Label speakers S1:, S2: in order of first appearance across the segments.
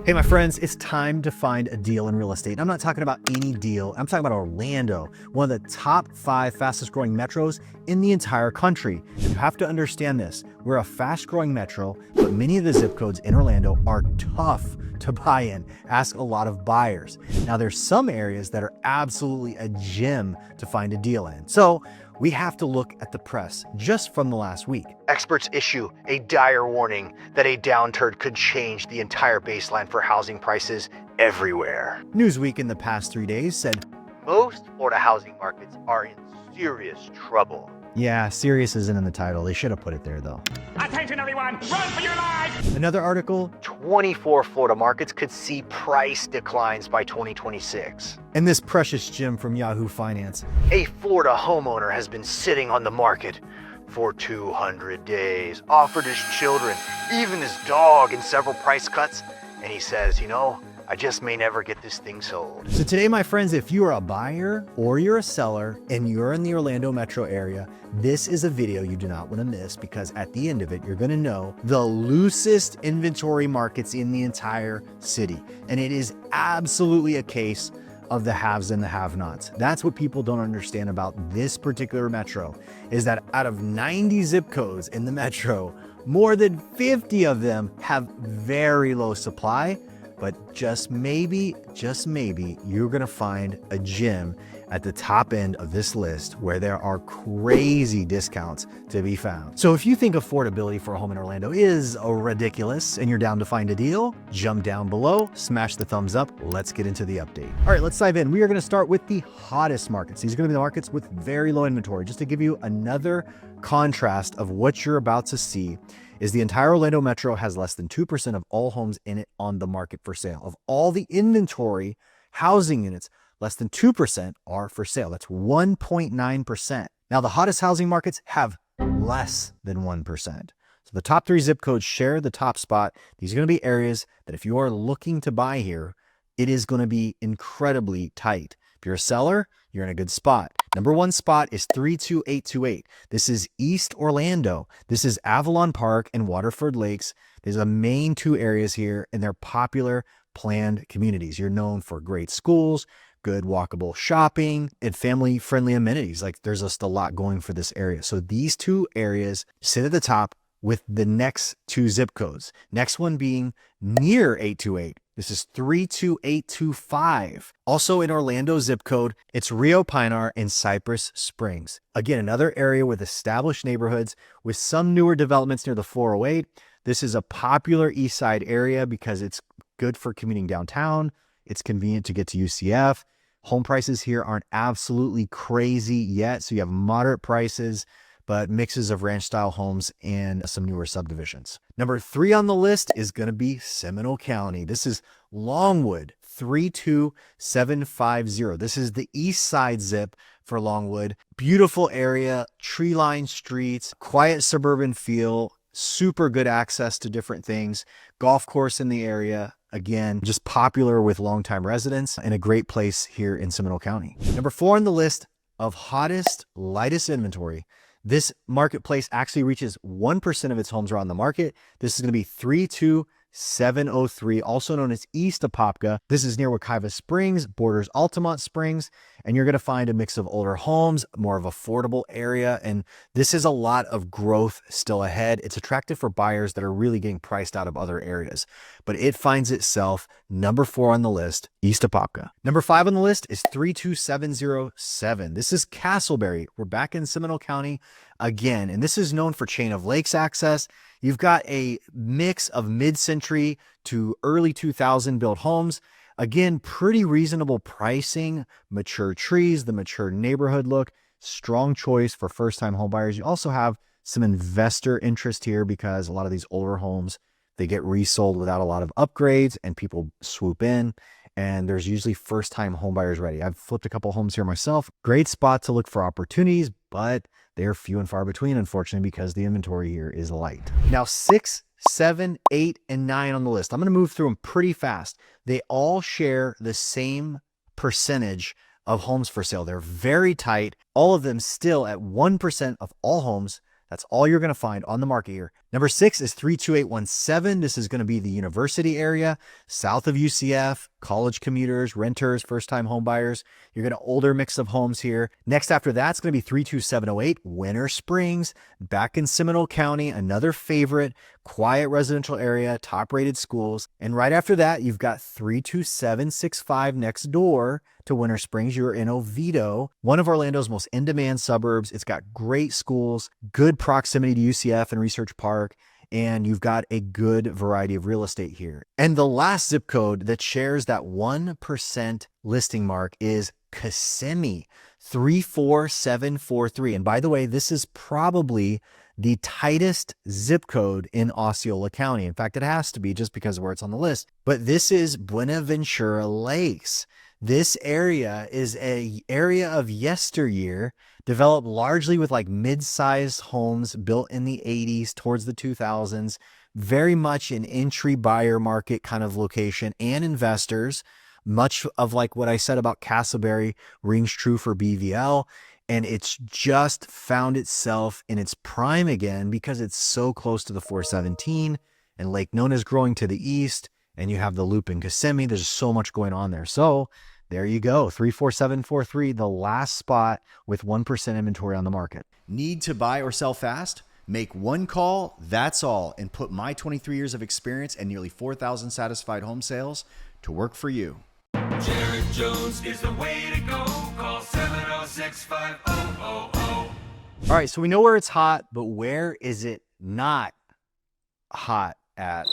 S1: Hey, my friends, it's time to find a deal in real estate. I'm not talking about any deal. I'm talking about Orlando, one of the top 5 fastest growing metros in the entire country. You have to understand this. We're a fast growing metro, but many of the zip codes in Orlando are tough to buy in. Ask a lot of buyers. Now, there's some areas that are absolutely a gem to find a deal in. So we have to look at the press just from the last week. Experts issue a dire warning that a downturn could change the entire baseline for housing prices everywhere. Newsweek in the past 3 days said, most Florida housing markets are in serious trouble. Yeah, serious isn't in the title. They should have put it there though.
S2: Attention everyone, run for your lives!
S1: Another article, 24 Florida markets could see price declines by 2026. And this precious gem from Yahoo Finance, a Florida homeowner has been sitting on the market for 200 days, offered his children, even his dog in several price cuts, and he says, I just may never get this thing sold. So today, my friends, if you are a buyer or you're a seller and you're in the Orlando metro area, this is a video you do not want to miss, because at the end of it, you're going to know the loosest inventory markets in the entire city. And it is absolutely a case of the haves and the have-nots. That's what people don't understand about this particular metro, is that out of 90 zip codes in the metro, more than 50 of them have very low supply. But just maybe, you're gonna find a gem at the top end of this list where there are crazy discounts to be found. So if you think affordability for a home in Orlando is ridiculous and you're down to find a deal, jump down below, smash the thumbs up. Let's get into the update. All right, let's dive in. We are gonna start with the hottest markets. These are gonna be the markets with very low inventory. Just to give you another contrast of what you're about to see, is the entire Orlando metro has less than 2% of all homes in it on the market for sale. Of all the inventory housing units, less than 2% are for sale. That's 1.9%. Now, the hottest housing markets have less than 1%. So the top 3 zip codes share the top spot. These are going to be areas that if you are looking to buy here, it is going to be incredibly tight. If you're a seller, you're in a good spot. Number 1 spot is 32828. This is East Orlando. This is Avalon Park and Waterford Lakes. There's the main 2 areas here, and they're popular planned communities. You're known for great schools, good walkable shopping, and family-friendly amenities. Like, there's just a lot going for this area. So these 2 areas sit at the top with the next 2 zip codes. Next one being near 828. This is 32825. Also in Orlando zip code, it's Rio Pinar and Cypress Springs. Again, another area with established neighborhoods with some newer developments near the 408. This is a popular East Side area because it's good for commuting downtown. It's convenient to get to UCF. Home prices here aren't absolutely crazy yet, so you have moderate prices, but mixes of ranch style homes and some newer subdivisions. Number 3 on the list is going to be Seminole County. This is Longwood, 32750. This is the east side zip for Longwood. Beautiful area, tree-lined streets, quiet suburban feel, super good access to different things, golf course in the area. Again, just popular with longtime residents and a great place here in Seminole County. Number 4 on the list of hottest, lightest inventory. This marketplace actually reaches 1% of its homes are on the market. This is going to be 32703, also known as East Apopka. This is near Wekiva Springs, borders Altamont Springs, and you're going to find a mix of older homes, more of affordable area, and this is a lot of growth still ahead. It's attractive for buyers that are really getting priced out of other areas, but it finds itself number 4 on the list, East Apopka. Number 5 on the list is 32707. This is Casselberry. We're back in Seminole County again, and this is known for chain of lakes access. You've got a mix of mid-century to early 2000 built homes. Again, pretty reasonable pricing, mature trees, the mature neighborhood look, strong choice for first-time home buyers. You also have some investor interest here because a lot of these older homes, they get resold without a lot of upgrades and people swoop in, and there's usually first-time home buyers ready. I've flipped a couple homes here myself. Great spot to look for opportunities, but they're few and far between, unfortunately, because the inventory here is light. Now, 6, 7, 8, and 9 on the list. I'm going to move through them pretty fast. They all share the same percentage of homes for sale. They're very tight. All of them still at 1% of all homes That's all you're going to find on the market here. Number 6 is 32817. This is going to be the university area, south of UCF, college commuters, renters, first-time home buyers. You're going to older mix of homes here. Next after that, it's going to be 32708, Winter Springs, back in Seminole County, another favorite, quiet residential area, top-rated schools. And right after that, you've got 32765 next door to Winter Springs. You're in Oviedo, one of Orlando's most in-demand suburbs. It's got great schools, good proximity to UCF and Research Park, and you've got a good variety of real estate here. And the last zip code that shares that 1% listing mark is Kissimmee, 34743. And by the way, this is probably the tightest zip code in Osceola County. In fact, it has to be just because of where it's on the list. But this is Buenaventura Lakes. This area is an area of yesteryear, developed largely with like mid-sized homes built in the 80s towards the 2000s, very much an entry buyer market kind of location, and investors. Much of like what I said about Casselberry rings true for BVL. And it's just found itself in its prime again because it's so close to the 417, and Lake Nona is growing to the east, and you have the loop in Kissimmee. There's so much going on there. So there you go, 34743, the last spot with 1% inventory on the market. Need to buy or sell fast? Make one call, that's all, and put my 23 years of experience and nearly 4,000 satisfied home sales to work for you.
S3: Jared Jones is the way to go. Call 706-5000.
S1: All right, so we know where it's hot, but where is it not hot at?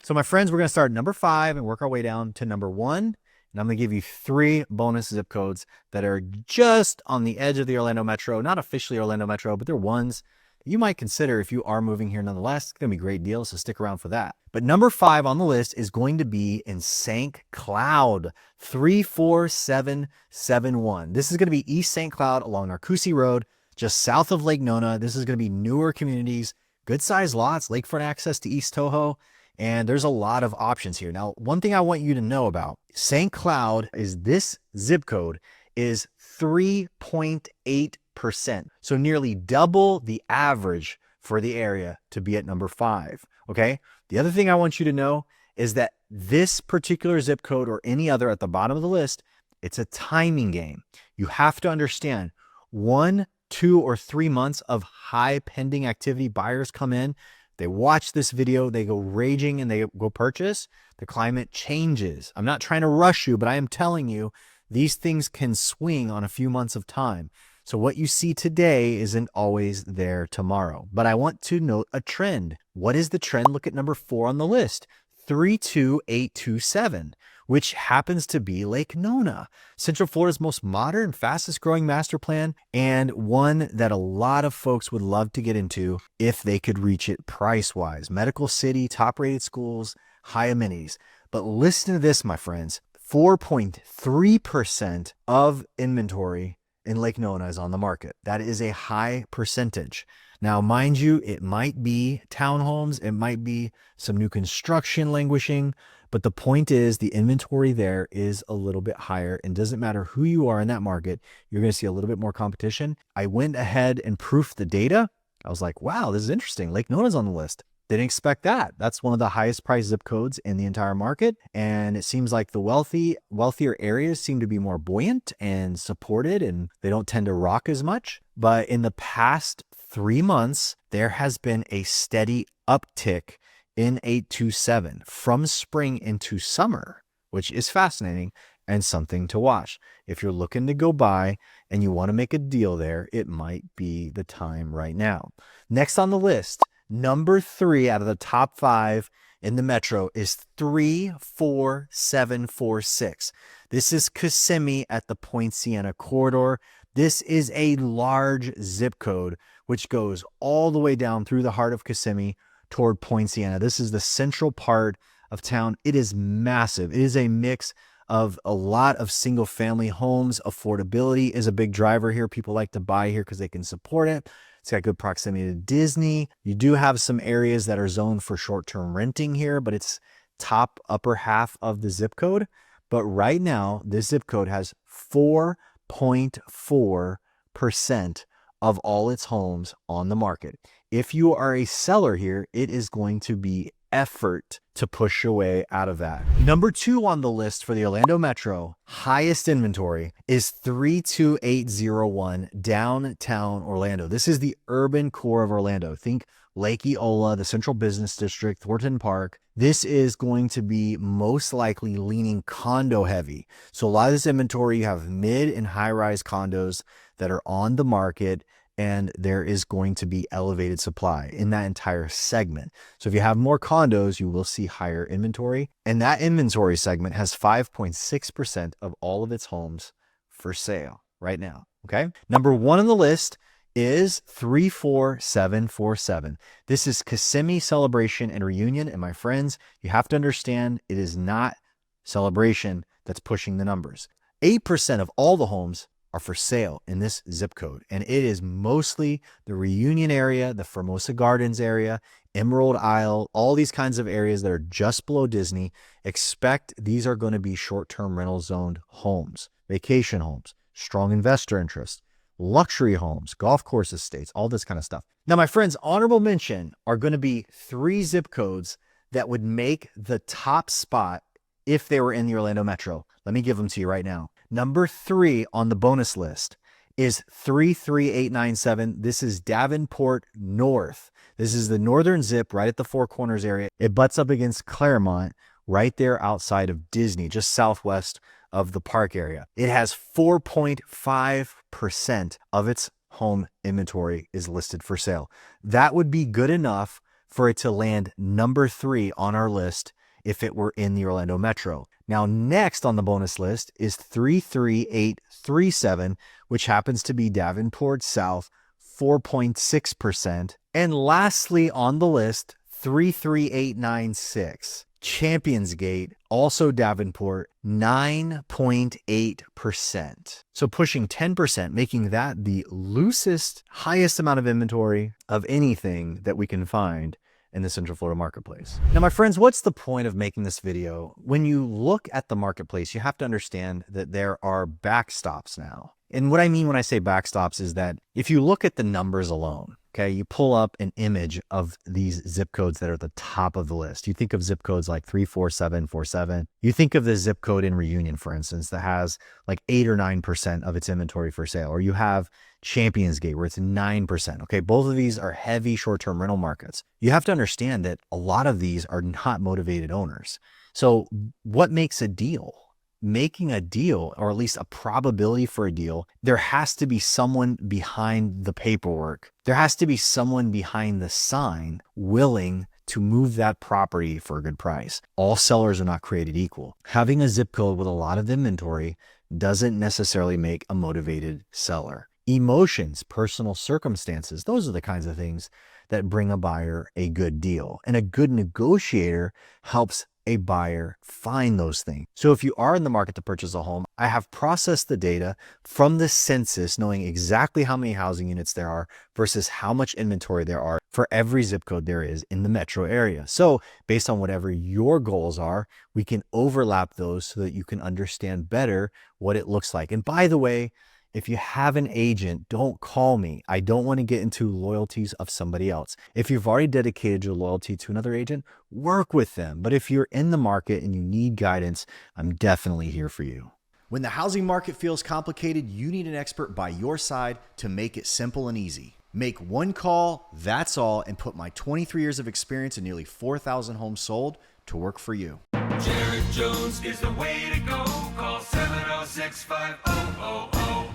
S1: So my friends, we're going to start at number 5 and work our way down to number 1. And I'm going to give you 3 bonus zip codes that are just on the edge of the Orlando Metro, not officially Orlando Metro, but they're ones you might consider if you are moving here nonetheless. It's going to be great deals, so stick around for that. But number 5 on the list is going to be in St. Cloud, 34771. This is going to be East St. Cloud along Narcoossee Road, just south of Lake Nona. This is going to be newer communities, good sized lots, lakefront access to East Toho, and there's a lot of options here. Now, one thing I want you to know about St. Cloud is this zip code is 3.8%. So nearly double the average for the area to be at number 5. Okay. The other thing I want you to know is that this particular zip code or any other at the bottom of the list, it's a timing game. You have to understand 1, 2, or 3 months of high pending activity. Buyers come in, they watch this video, they go raging and they go purchase. The climate changes. I'm not trying to rush you, but I am telling you, these things can swing on a few months of time. So what you see today isn't always there tomorrow. But I want to note a trend. What is the trend? Look at number 4 on the list, 32827, which happens to be Lake Nona, Central Florida's most modern, fastest growing master plan, and one that a lot of folks would love to get into if they could reach it price-wise. Medical city, top-rated schools, high amenities. But listen to this, my friends. 4.3% of inventory in Lake Nona is on the market. That is a high percentage. Now, mind you, it might be townhomes, it might be some new construction languishing, but the point is the inventory there is a little bit higher, and doesn't matter who you are in that market, you're going to see a little bit more competition. I went ahead and proofed the data. I was like, wow, this is interesting. Lake Nona's on the list. Didn't expect that. That's one of the highest priced zip codes in the entire market. And it seems like the wealthier areas seem to be more buoyant and supported, and they don't tend to rock as much. But in the past 3 months, there has been a steady uptick in 827 from spring into summer, which is fascinating and something to watch. If you're looking to go buy and you want to make a deal there, it might be the time right now. Next on the list, number 3 out of the top 5 in the metro is 34746. This is Kissimmee at the Poinciana corridor. This is a large zip code which goes all the way down through the heart of Kissimmee toward Poinciana. This is the central part of town. It is massive. It is a mix of a lot of single family homes. Affordability is a big driver here. People like to buy here because they can support it. It's got good proximity to Disney. You do have some areas that are zoned for short-term renting here, but it's top upper half of the zip code. But right now, this zip code has 4.4% of all its homes on the market. If you are a seller here, it is going to be effort to push your way out of that. Number 2 on the list for the Orlando Metro, highest inventory, is 32801 downtown Orlando. This is the urban core of Orlando. Think Lake Eola, the Central Business District, Thornton Park. This is going to be most likely leaning condo heavy. So a lot of this inventory, you have mid and high rise condos that are on the market, and there is going to be elevated supply in that entire segment. So if you have more condos, you will see higher inventory. And that inventory segment has 5.6% of all of its homes for sale right now, okay? Number 1 on the list is 34747. This is Kissimmee Celebration and Reunion. And my friends, you have to understand it is not Celebration that's pushing the numbers. 8% of all the homes are for sale in this zip code. And it is mostly the Reunion area, the Formosa Gardens area, Emerald Isle, all these kinds of areas that are just below Disney. Expect these are going to be short-term rental zoned homes, vacation homes, strong investor interest, luxury homes, golf course estates, all this kind of stuff. Now, my friends, honorable mention are going to be 3 zip codes that would make the top spot if they were in the Orlando Metro. Let me give them to you right now. Number 3 on the bonus list is 33897. This is Davenport North. This is the northern zip right at the Four Corners area. It butts up against Claremont right there outside of Disney, just southwest of the park area. It has 4.5% of its home inventory is listed for sale. That would be good enough for it to land number 3 on our list if it were in the Orlando Metro. Now, next on the bonus list is 33837, which happens to be Davenport South, 4.6%. And lastly on the list, 33896, Champions Gate, also Davenport, 9.8%. So pushing 10%, making that the loosest, highest amount of inventory of anything that we can find in the Central Florida marketplace. Now, my friends, what's the point of making this video? When you look at the marketplace, you have to understand that there are backstops now. And what I mean when I say backstops is that if you look at the numbers alone, okay, you pull up an image of these zip codes that are at the top of the list. You think of zip codes like 34747. You think of the zip code in Reunion, for instance, that has like 8 or 9% of its inventory for sale. Or you have Champions Gate where it's 9%. Okay, both of these are heavy short-term rental markets. You have to understand that a lot of these are not motivated owners. So what makes a deal? Making a deal, or at least a probability for a deal, there has to be someone behind the paperwork. There has to be someone behind the sign willing to move that property for a good price. All sellers are not created equal. Having a zip code with a lot of inventory doesn't necessarily make a motivated seller. Emotions, personal circumstances, those are the kinds of things that bring a buyer a good deal. And a good negotiator helps a buyer find those things. So if you are in the market to purchase a home, I have processed the data from the census, knowing exactly how many housing units there are versus how much inventory there are for every zip code there is in the metro area. So based on whatever your goals are, we can overlap those so that you can understand better what it looks like. And by the way, if you have an agent, don't call me. I don't want to get into loyalties of somebody else. If you've already dedicated your loyalty to another agent, work with them. But if you're in the market and you need guidance, I'm definitely here for you.
S4: When the housing market feels complicated, you need an expert by your side to make it simple and easy. Make one call, that's all, and put my 23 years of experience and nearly 4,000 homes sold to work for you.
S3: Jared Jones is the way to go. Call 706-5000.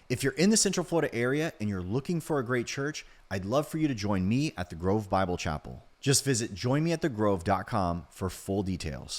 S4: If you're in the Central Florida area and you're looking for a great church, I'd love for you to join me at the Grove Bible Chapel. Just visit joinmeatthegrove.com for full details.